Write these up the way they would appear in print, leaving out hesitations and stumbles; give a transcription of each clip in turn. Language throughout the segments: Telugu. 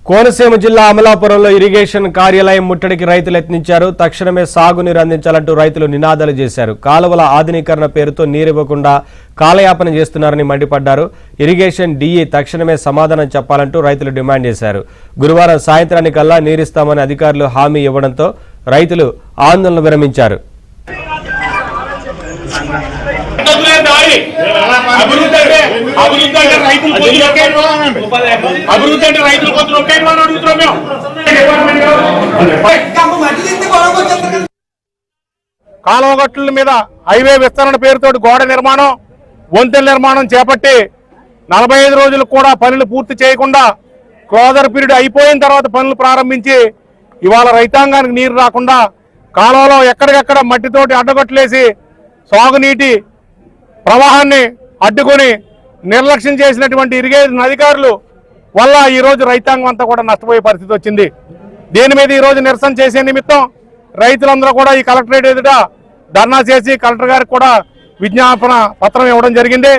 కోనసీమ జిల్లా అమలాపురంలో ఇరిగేషన్ కార్యాలయం ముట్టడికి రైతులు యత్నించారు. తక్షణమే సాగునీరు అందించాలంటూ రైతులు నినాదాలు చేశారు. కాలువల ఆధునీకరణ పేరుతో నీరివ్వకుండా కాలయాపన చేస్తున్నారని మండిపడ్డారు. ఇరిగేషన్ డీఈ తక్షణమే సమాధానం చెప్పాలంటూ రైతులు డిమాండ్ చేశారు. గురువారం సాయంత్రానికల్లా నీరిస్తామని అధికారులు హామీ ఇవ్వడంతో రైతులు ఆందోళన విరమించారు. కాలువగట్టుల మీద హైవే విస్తరణ పేరుతో గోడ నిర్మాణం, వంతెన నిర్మాణం చేపట్టి 45 రోజులు కూడా పనులు పూర్తి చేయకుండా క్లోజర్ పీరియడ్ అయిపోయిన తర్వాత పనులు ప్రారంభించి ఇవాళ రైతాంగానికి నీరు రాకుండా కాలువలో ఎక్కడికెక్కడ మట్టితోటి అడ్డగొట్టలేసి సాగునీటి ప్రవాహాన్ని అడ్డుకొని నిర్లక్ష్యం చేసినటువంటి ఇరిగేషన్ అధికారులు వల్ల ఈరోజు రైతాంగం అంతా కూడా నష్టపోయే పరిస్థితి వచ్చింది. దీని మీద ఈరోజు నిరసన చేసే నిమిత్తం రైతులందరూ కూడా ఈ కలెక్టరేట్ ఎదుట ధర్నా చేసి కలెక్టర్ గారికి కూడా విజ్ఞాపన పత్రం ఇవ్వడం జరిగింది.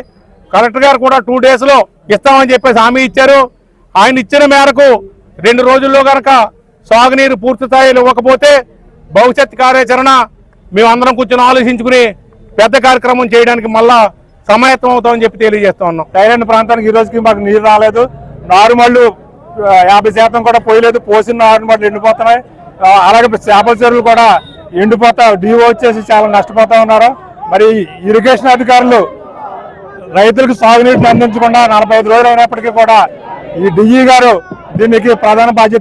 కలెక్టర్ గారు కూడా 2 డేస్లో ఇస్తామని చెప్పేసి హామీ ఇచ్చారు. ఆయన ఇచ్చిన మేరకు 2 రోజుల్లో కనుక సాగునీరు పూర్తి స్థాయిలో ఇవ్వకపోతే భవిష్యత్ కార్యాచరణ మేమందరం కూర్చొని ఆలోచించుకుని పెద్ద కార్యక్రమం చేయడానికి మళ్ళా సమాయత్తం అవుతామని చెప్పి తెలియజేస్తా ఉన్నాం. థైలాండ్ ప్రాంతానికి ఈ రోజుకి మాకు నీరు రాలేదు. నారుమళ్ళు 50% కూడా పోయలేదు. పోసిన నారుమళ్ళు ఎండిపోతున్నాయి. అలాగే చేపల చెరువులు కూడా ఎండిపోతా డిఓ వచ్చేసి చాలా నష్టపోతా ఉన్నారు. మరి ఇరిగేషన్ అధికారులు రైతులకు సాగునీటిని అందించకుండా 45 రోజులు అయినప్పటికీ కూడా ఈ డిఈ గారు దీనికి ప్రధాన బాధ్యత